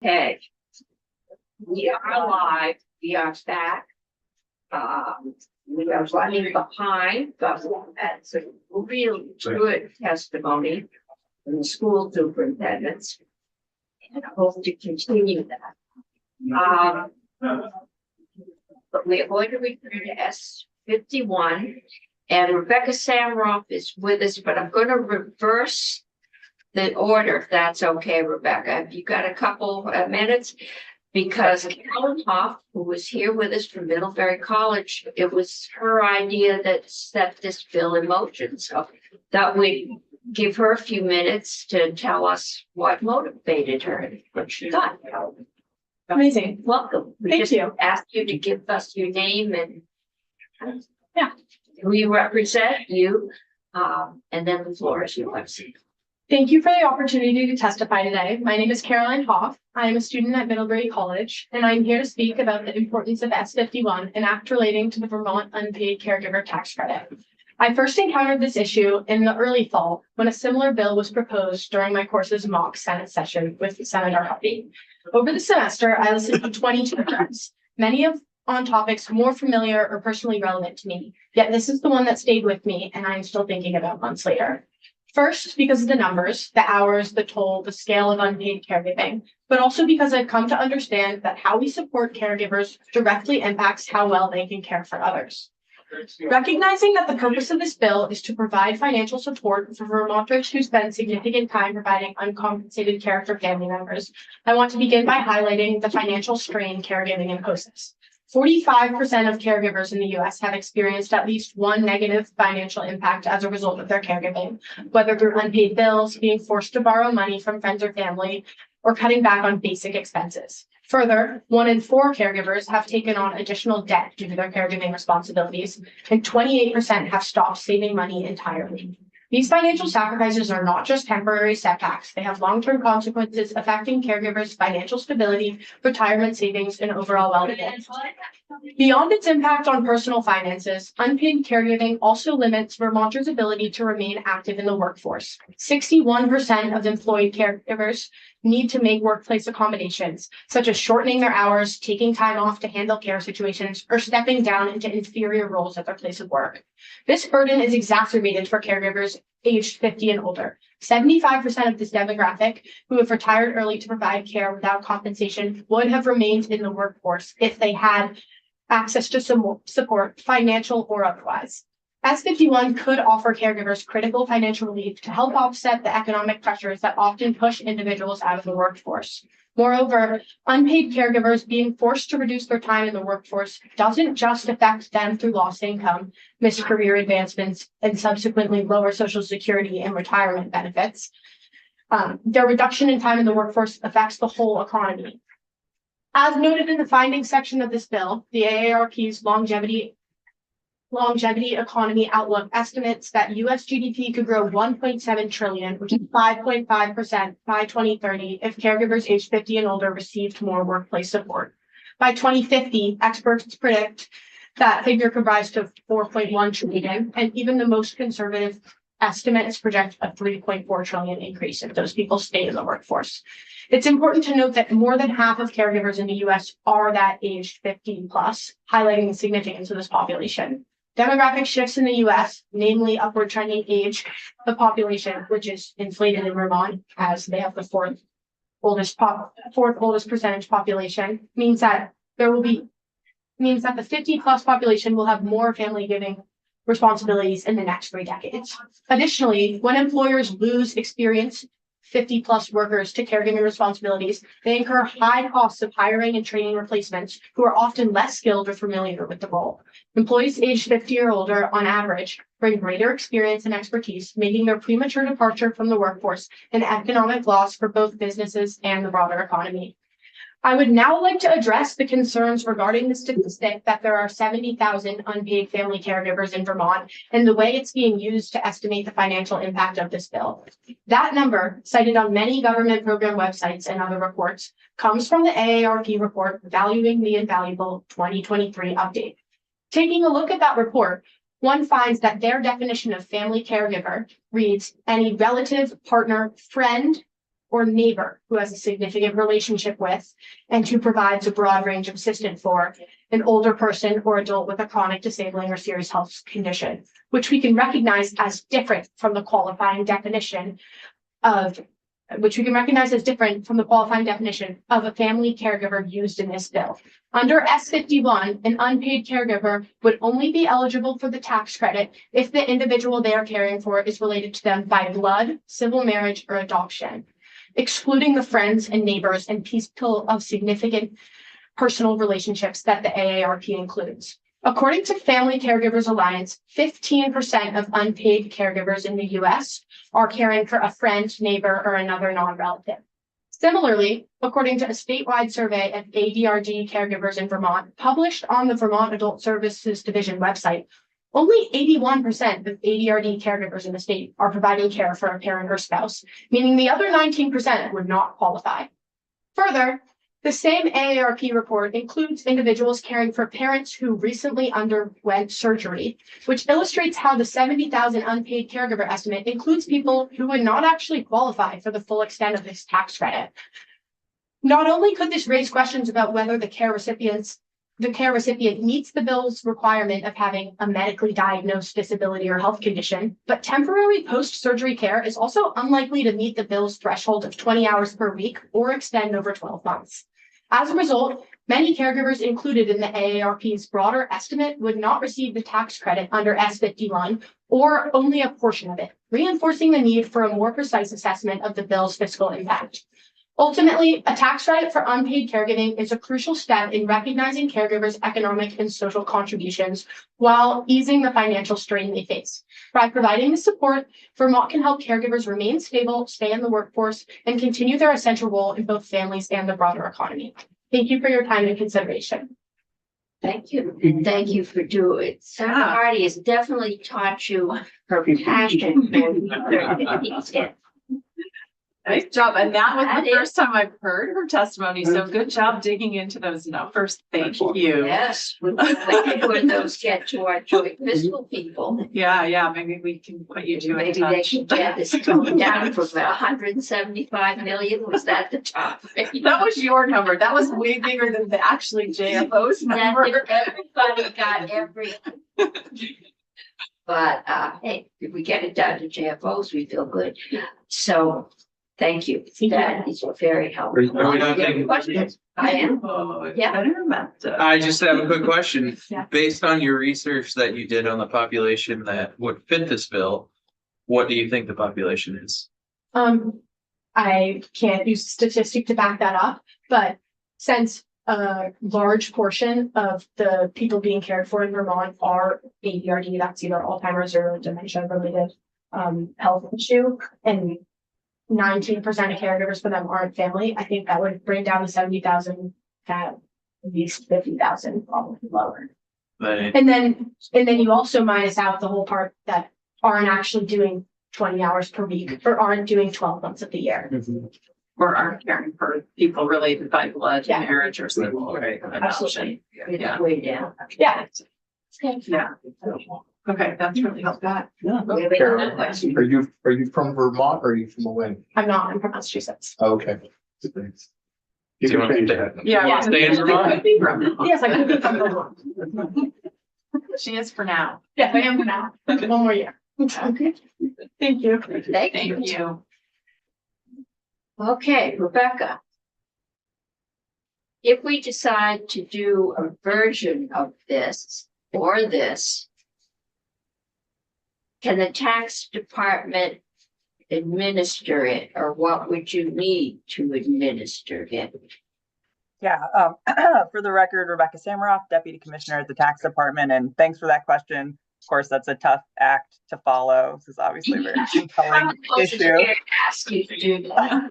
Okay, we are live, we are back. We are running behind, but that's a really good testimony from the school superintendents. And I hope to continue that. But we are going to return to S51, and Rebecca Samroff is with us, but I'm going to reverse the order, if that's okay, Rebecca. Have you got a couple of minutes? Because Carolyn Hoff, who was here with us from Middlebury College, it was her idea that set this bill in motion. So that we give her a few minutes to tell us what motivated her and what she thought. Amazing. Welcome. Thank you. Asked you to give us your name and Yeah. who you represent, and then the floor is yours. Thank you for the opportunity to testify today. My name is Caroline Hoff. I am a student at Middlebury College, and I'm here to speak about the importance of S51, an act relating to the Vermont Unpaid Caregiver Tax Credit. I first encountered this issue in the early fall when a similar bill was proposed during my course's mock Senate session with Senator Huffey. Over the semester, I listened to 22 hearings, many on topics more familiar or personally relevant to me. Yet this is the one that stayed with me, and I'm still thinking about months later. First, because of the numbers, the hours, the toll, the scale of unpaid caregiving, but also because I've come to understand that how we support caregivers directly impacts how well they can care for others. Recognizing that the purpose of this bill is to provide financial support for Vermonters who spend significant time providing uncompensated care for family members, I want to begin by highlighting the financial strain caregiving imposes. 45% of caregivers in the US have experienced at least one negative financial impact as a result of their caregiving, whether through unpaid bills, being forced to borrow money from friends or family, or cutting back on basic expenses. Further, 1 in 4 caregivers have taken on additional debt due to their caregiving responsibilities, and 28% have stopped saving money entirely. These financial sacrifices are not just temporary setbacks. They have long-term consequences affecting caregivers' financial stability, retirement savings, and overall well-being. Beyond its impact on personal finances, unpaid caregiving also limits Vermonters' ability to remain active in the workforce. 61% of employed caregivers need to make workplace accommodations, such as shortening their hours, taking time off to handle care situations, or stepping down into inferior roles at their place of work. This burden is exacerbated for caregivers aged 50 and older. 75% of this demographic who have retired early to provide care without compensation would have remained in the workforce if they had access to some support, financial or otherwise. S51 could offer caregivers critical financial relief to help offset the economic pressures that often push individuals out of the workforce. Moreover, unpaid caregivers being forced to reduce their time in the workforce doesn't just affect them through lost income, missed career advancements, and subsequently lower Social Security and retirement benefits. Their reduction in time in the workforce affects the whole economy. As noted in the findings section of this bill, the AARP's longevity economy outlook estimates that US GDP could grow 1.7 trillion, which is 5.5% by 2030 if caregivers aged 50 and older received more workplace support. By 2050, experts predict that figure could rise to 4.1 trillion, and even the most conservative estimates project a 3.4 trillion increase if those people stay in the workforce. It's important to note that more than half of caregivers in the US are that aged 50 plus, highlighting the significance of this population. Demographic shifts in the US, namely upward trending age of population, which is inflated in Vermont as they have the fourth oldest percentage population, means that the 50 plus population will have more family giving responsibilities in the next 3 decades. Additionally, when employers lose experienced 50 plus workers to caregiving responsibilities, they incur high costs of hiring and training replacements who are often less skilled or familiar with the role. Employees aged 50 or older, on average, bring greater experience and expertise, making their premature departure from the workforce an economic loss for both businesses and the broader economy. I would now like to address the concerns regarding the statistic that there are 70,000 unpaid family caregivers in Vermont and the way it's being used to estimate the financial impact of this bill. That number, cited on many government program websites and other reports, comes from the AARP report Valuing the Invaluable 2023 update. Taking a look at that report, one finds that their definition of family caregiver reads any relative, partner, friend, or neighbor who has a significant relationship with and who provides a broad range of assistance for an older person or adult with a chronic disabling or serious health condition, which we can recognize as different from the qualifying definition of a family caregiver used in this bill. Under S51, an unpaid caregiver would only be eligible for the tax credit if the individual they are caring for is related to them by blood, civil marriage, or adoption, excluding the friends and neighbors and people of significant personal relationships that the AARP includes. According to Family Caregivers Alliance, 15% of unpaid caregivers in the US are caring for a friend, neighbor, or another non-relative. Similarly, according to a statewide survey of ADRD caregivers in Vermont, published on the Vermont Adult Services Division website, only 81% of ADRD caregivers in the state are providing care for a parent or spouse, meaning the other 19% would not qualify. Further, the same AARP report includes individuals caring for parents who recently underwent surgery, which illustrates how the 70,000 unpaid caregiver estimate includes people who would not actually qualify for the full extent of this tax credit. Not only could this raise questions about whether the care recipient meets the bill's requirement of having a medically diagnosed disability or health condition, but temporary post-surgery care is also unlikely to meet the bill's threshold of 20 hours per week or extend over 12 months. As a result, many caregivers included in the AARP's broader estimate would not receive the tax credit under S51 or only a portion of it, reinforcing the need for a more precise assessment of the bill's fiscal impact. Ultimately, a tax credit for unpaid caregiving is a crucial step in recognizing caregivers' economic and social contributions while easing the financial strain they face. By providing this support, Vermont can help caregivers remain stable, stay in the workforce, and continue their essential role in both families and the broader economy. Thank you for your time and consideration. Thank you. And thank you for doing it. Sarah Hardy has definitely taught you her passion for Nice job. And that was the first time I've heard her testimony. So good job digging into those numbers. Thank you. Yes, when those get to our joint fiscal people. Yeah. Maybe we can put you two in Maybe they touch. should get this going down from 175 million. Was that the top? That was your number. That was way bigger than the actually JFO's number. Everybody got everything. But hey, if we get it down to JFOs, we feel good. So thank you. That is very helpful. Are we not Yeah, taking questions? I am. Yeah. I just have a quick question. Yeah. Based on your research that you did on the population that would fit this bill, what do you think the population is? I can't use statistic to back that up, but since a large portion of the people being cared for in Vermont are ADRD, that's either Alzheimer's or dementia related health issue, and 19% of caregivers for them aren't family, I think that would bring down the 70,000 at least 50,000, probably lower. Right. And then you also minus out the whole part that aren't actually doing 20 hours per week or aren't doing 12 months of the year. Or aren't caring for people related by blood, Yeah. marriage, or civil. Right. Adoption. It's way down. Yeah. Yeah. Okay, that's really helpful. We have Carol, another question. Are you from Vermont or are you from away? I'm from Massachusetts. Okay. Do you want me to- Yeah. Stay in Vermont? Could be from- Yes, I could be from Vermont. She is for now. Yes, I am for now. One more year. Okay. Thank you. Thank you. Thank you. Okay, Rebecca. If we decide to do a version of this or this, can the tax department administer it, or what would you need to administer it? Yeah, for the record, Rebecca Samaroff, Deputy Commissioner at the Tax Department, and thanks for that question. Of course, that's a tough act to follow. This is obviously a very compelling issue. Ask you to do that.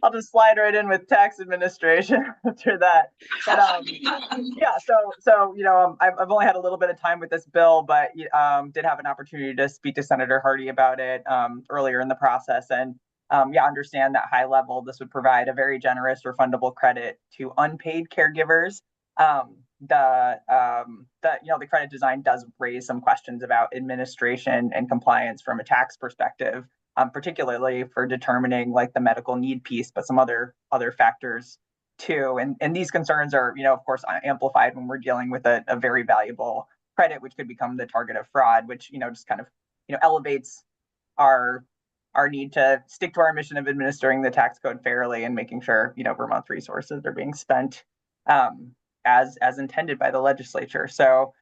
I'll just slide right in with tax administration after that. But yeah, so you know, I've only had a little bit of time with this bill, but did have an opportunity to speak to Senator Hardy about it earlier in the process, and yeah, understand that high level this would provide a very generous refundable credit to unpaid caregivers. The credit design does raise some questions about administration and compliance from a tax perspective. particularly for determining like the medical need piece, but some other factors too. And these concerns are, of course, amplified when we're dealing with a very valuable credit, which could become the target of fraud, which, just kind of, elevates our need to stick to our mission of administering the tax code fairly and making sure, Vermont's resources are being spent as intended by the legislature. So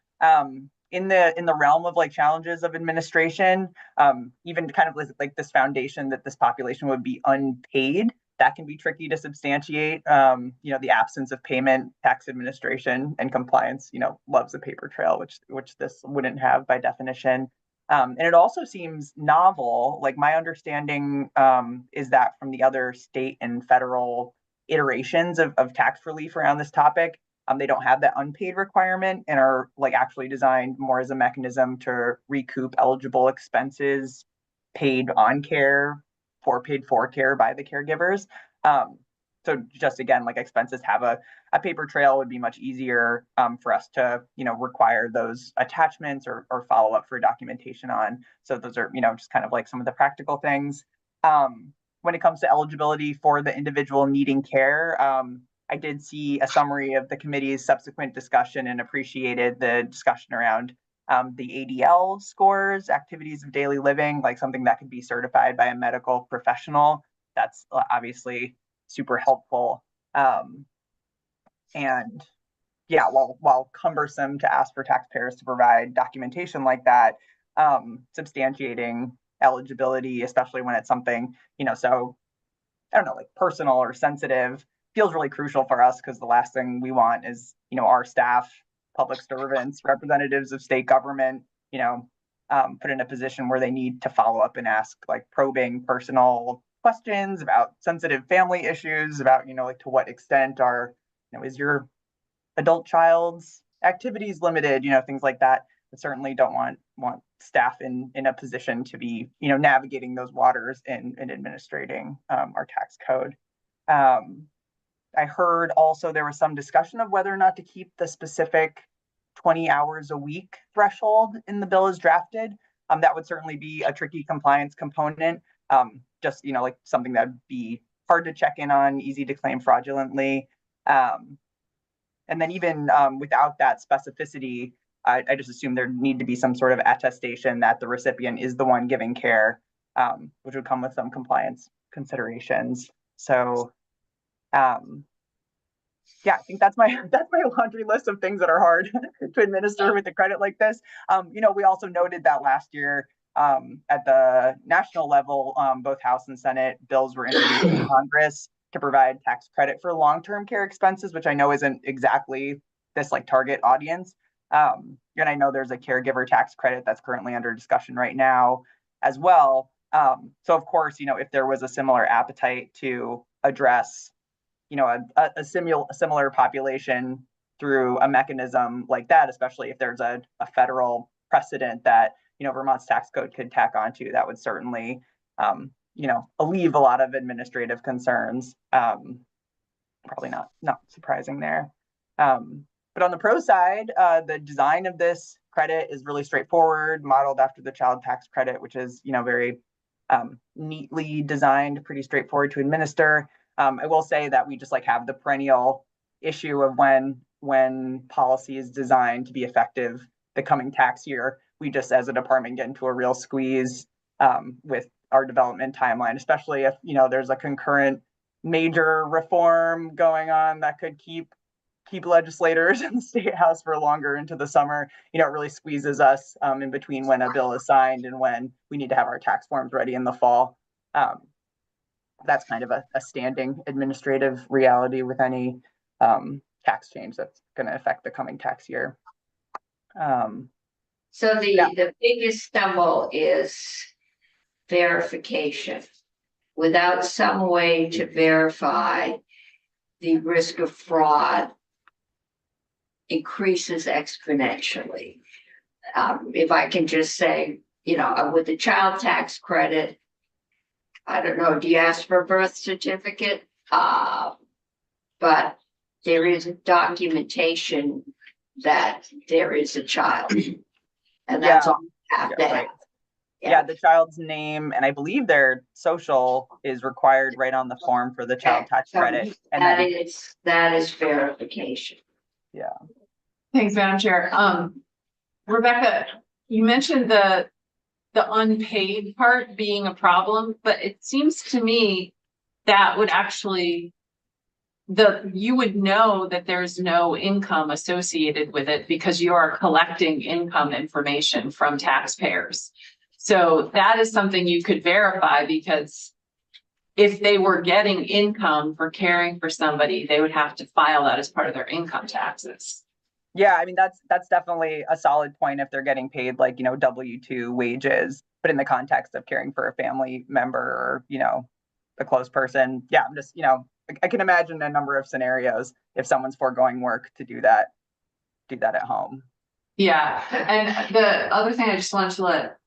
in the realm of like challenges of administration, even kind of like this foundation that this population would be unpaid, that can be tricky to substantiate. The absence of payment, tax administration and compliance, loves a paper trail, which this wouldn't have by definition. And it also seems novel. Like my understanding is that from the other state and federal iterations of tax relief around this topic, they don't have that unpaid requirement and are like actually designed more as a mechanism to recoup eligible expenses paid on care paid for care by the caregivers. So just again, like expenses have a paper trail would be much easier for us to, require those attachments or follow up for documentation on. So those are, just kind of like some of the practical things. When it comes to eligibility for the individual needing care, I did see a summary of the committee's subsequent discussion and appreciated the discussion around the ADL scores, activities of daily living, like something that could be certified by a medical professional. That's obviously super helpful. And yeah, while cumbersome to ask for taxpayers to provide documentation like that, substantiating eligibility, especially when it's something, so I don't know, like personal or sensitive, feels really crucial for us because the last thing we want is, our staff, public servants, representatives of state government, put in a position where they need to follow up and ask like probing personal questions about sensitive family issues, about, like to what extent are, is your adult child's activities limited, things like that. I certainly don't want staff in a position to be, navigating those waters and administrating our tax code. I heard also there was some discussion of whether or not to keep the specific 20 hours a week threshold in the bill as drafted. That would certainly be a tricky compliance component. Just, like something that would be hard to check in on, easy to claim fraudulently. And then even without that specificity, I just assume there need to be some sort of attestation that the recipient is the one giving care, which would come with some compliance considerations. So yeah, I think that's my laundry list of things that are hard to administer with a credit like this. We also noted that last year at the national level, both House and Senate bills were introduced in Congress to provide tax credit for long-term care expenses, which I know isn't exactly this like target audience. And I know there's a caregiver tax credit that's currently under discussion right now as well. So of course, if there was a similar appetite to address a similar population through a mechanism like that, especially if there's a federal precedent that, Vermont's tax code could tack onto, that would certainly, alleviate a lot of administrative concerns. Probably not surprising there. But on the pro side, the design of this credit is really straightforward, modeled after the child tax credit, which is, very neatly designed, pretty straightforward to administer. I will say that we just like have the perennial issue of when policy is designed to be effective the coming tax year, we just as a department get into a real squeeze with our development timeline, especially if there's a concurrent major reform going on that could keep legislators in the state house for longer into the summer. It really squeezes us in between when a bill is signed and when we need to have our tax forms ready in the fall. That's kind of a standing administrative reality with any tax change that's going to affect the coming tax year. So the biggest stumble is verification. Without some way to verify, the risk of fraud increases exponentially. If I can just say, with the child tax credit, I don't know, do you ask for a birth certificate? But there is documentation that there is a child. And that's all you have to have. Yeah, the child's name and I believe their social is required right on the form for the child tax credit. And then, That is verification. yeah. Thanks, Madam Chair. Rebecca, you mentioned the unpaid part being a problem, but it seems to me that would actually you would know that there's no income associated with it because you are collecting income information from taxpayers. So that is something you could verify, because if they were getting income for caring for somebody, they would have to file that as part of their income taxes. Yeah, I mean, that's definitely a solid point if they're getting paid like, W-2 wages, but in the context of caring for a family member or, a close person. Yeah, I'm just, I can imagine a number of scenarios if someone's foregoing work to do that at home. Yeah, and the other thing I just wanted to let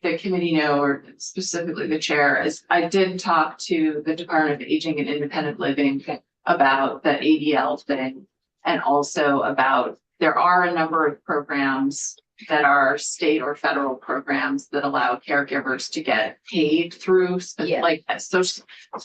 the committee know, or specifically the chair, is I did talk to the Department of Aging and Independent Living about the ADL thing, and also about there are a number of programs that are state or federal programs that allow caregivers to get paid through like social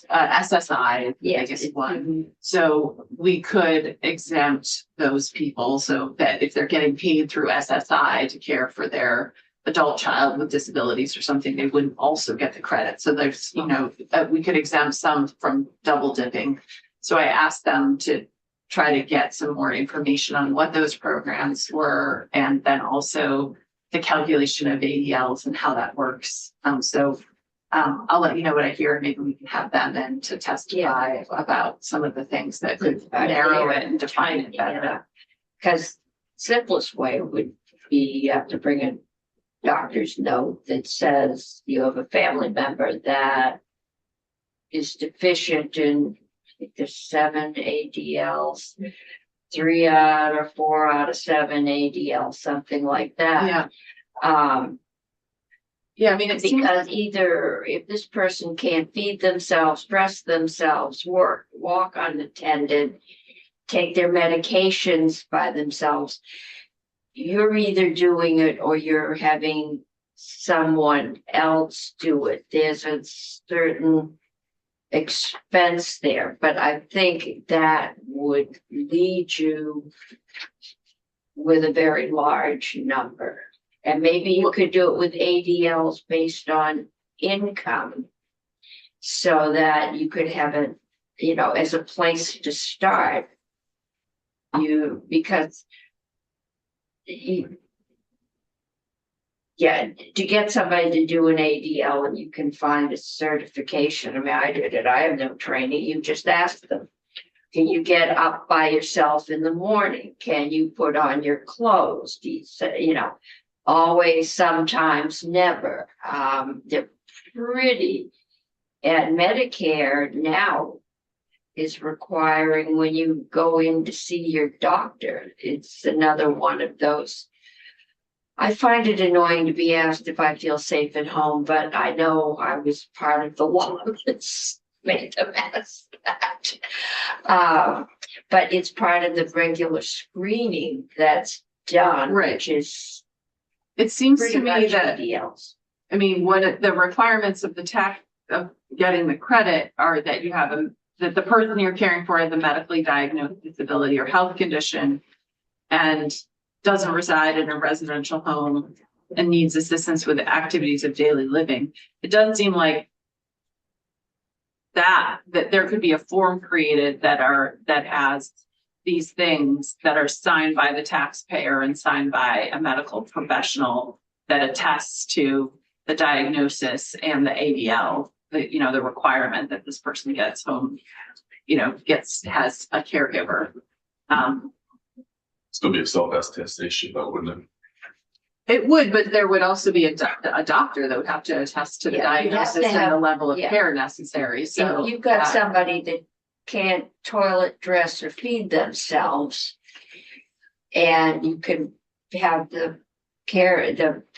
SSI, the biggest one. So we could exempt those people so that if they're getting paid through SSI to care for their adult child with disabilities or something, they wouldn't also get the credit. So there's, we could exempt some from double dipping. So I asked them to try to get some more information on what those programs were, and then also the calculation of ADLs and how that works. I'll let you know what I hear. Maybe we can have them then to testify about some of the things that could narrow it and define it better. Because simplest way would be you have to bring a doctor's note that says you have a family member that is deficient in, I think there's 7 ADLs, 3 out or 4 out of 7 ADLs, something like that. Yeah. Yeah, I mean, it seems Because either if this person can't feed themselves, dress themselves, work, walk unattended, take their medications by themselves, you're either doing it or you're having someone else do it. There's a certain expense there, but I think that would lead you with a very large number. And maybe you could do it with ADLs based on income, so that you could have it, as a place to start. Because to get somebody to do an ADL and you can find a certification. I mean, I did it. I have no training. You just ask them. Can you get up by yourself in the morning? Can you put on your clothes? Do you say, always, sometimes, never. They're pretty, and Medicare now is requiring when you go in to see your doctor. It's another one of those. I find it annoying to be asked if I feel safe at home, but I know I was part of the law that's made a mess of that. But it's part of the regular screening that's done, Right. which is it seems pretty to me much that, ADLs. I mean, what the requirements of the tax of getting the credit are that you have that the person you're caring for has a medically diagnosed disability or health condition and doesn't reside in a residential home and needs assistance with the activities of daily living. It doesn't seem like that there could be a form created that has these things that are signed by the taxpayer and signed by a medical professional that attests to the diagnosis and the ADL, the requirement that this person gets home, has a caregiver. Still be a self-attestation though, wouldn't it? It would, but there would also be a doctor that would have to attest to the diagnosis and the level of care necessary. So if you've got somebody that can't toilet, dress, or feed themselves, and you can have the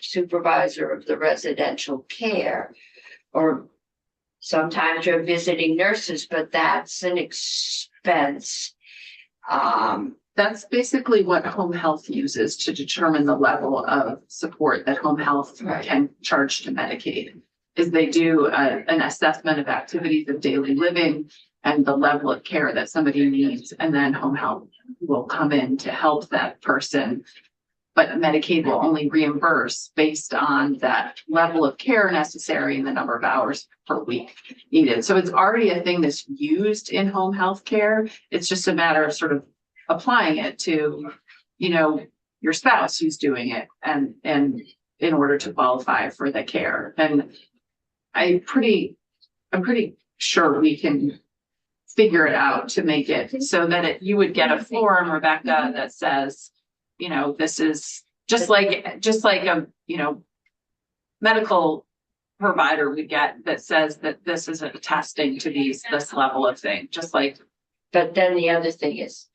supervisor of the residential care, or sometimes you're visiting nurses, but that's an expense. That's basically what home health uses to determine the level of support that home health Right. can charge to Medicaid. Is they do an assessment of activities of daily living and the level of care that somebody needs, and then home health will come in to help that person. But Medicaid will only reimburse based on that level of care necessary and the number of hours per week needed. So it's already a thing that's used in home health care. It's just a matter of sort of applying it to, you know, your spouse who's doing it and in order to qualify for the care. And I'm pretty sure we can figure it out to make it so that you would get a form, Rebecca, that says, you know, this is just like a, you know, medical provider would get that says that this is attesting to this level of thing, just like. But then the other thing is,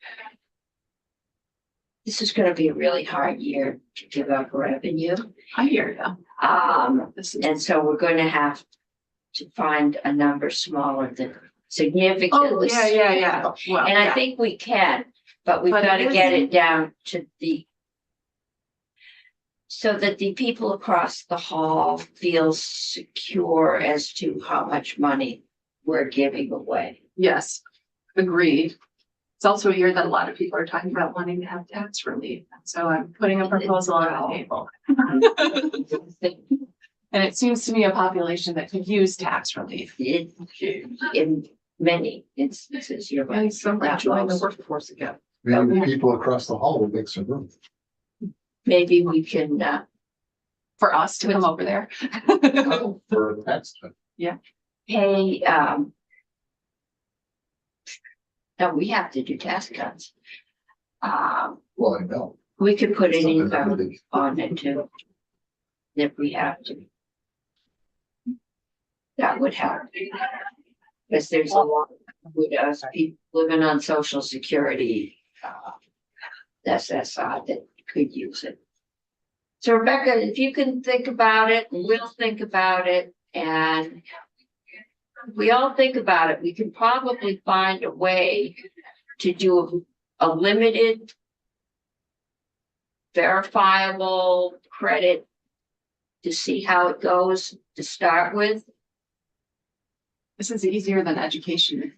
this is gonna be a really hard year to give up revenue. I hear you. This is. And so we're gonna have to find a number smaller than significantly. Oh, yeah. Well, And I yeah. think we can, but we've But got to it get is- it down to so that the people across the hall feel secure as to how much money we're giving away. Yes, agreed. It's also a year that a lot of people are talking about wanting to have tax relief. So I'm putting a proposal on the table. And it seems to me a population that could use tax relief. In many instances, you're right. And some That join the most. workforce again. Maybe the people across the hall will make some room. Maybe we can, For us to come over there. For the tax cut. pay, no, we have to do tax cuts. Well, I know. We could put an Something that income really- on it too. If we have to. That would help. Because there's a lot with us people living on social security. SSI that could use it. So Rebecca, if you can think about it, we'll think about it, and if we all think about it, we can probably find a way to do a limited verifiable credit to see how it goes to start with. This is easier than education.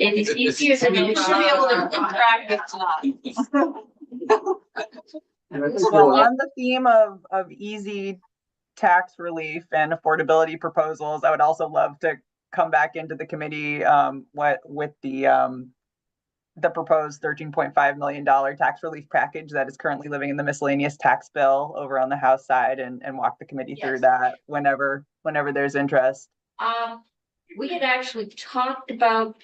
It is easier than. You should be able to track it. Well, on the theme of easy tax relief and affordability proposals, I would also love to come back into the committee with the proposed $13.5 million tax relief package that is currently living in the miscellaneous tax bill over on the House side and walk the committee through Yes. that whenever there's interest. We had actually talked about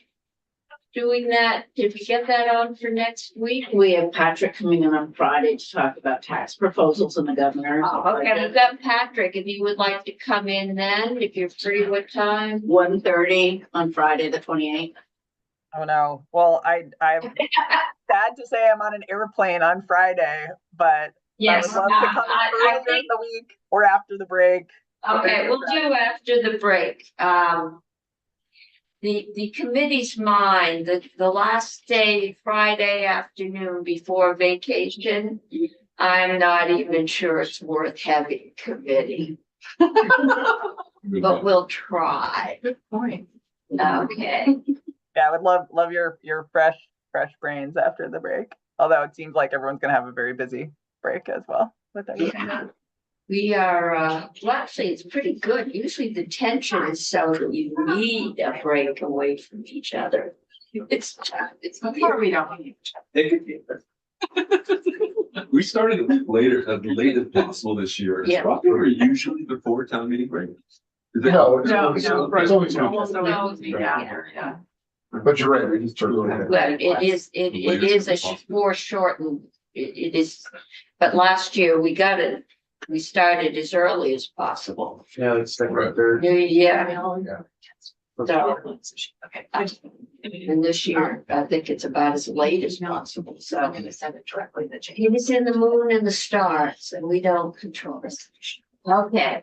doing that. Did we get that on for next week? We have Patrick coming in on Friday to talk about tax proposals and the governor. Okay, we've got Patrick, if you would like to come in then, if you're free, what time? 1:30 on Friday, the 28th. Oh no, well, I'm sad to say I'm on an airplane on Friday, but I would love to come in I earlier in think, the week or after the break. okay, we'll do after the break. The committee's mind, the last day, Friday afternoon before vacation, I'm not even sure it's worth having committee, but we'll try. Good point. Okay. Yeah, I would love your fresh brains after the break. Although it seems like everyone's gonna have a very busy break as well with everything. Yeah. We are, well, actually, it's pretty good. Usually the tension is so that you need a break away from each other. It's Before we don't need each We started a bit later, as late as possible this year. Yeah. We're usually before town meeting break. Is it- No, it's No, always- no, it's always- almost always always be after, yeah. But you're right, we just turned it. Well, it is more shortened, it is, but last year we started as early as possible. Yeah, it's like Right. third. Yeah, Okay. and this year, I think it's about as late as possible, I'm so. gonna send it directly to Jane. It is in the moon and the stars, and we don't control it. Okay,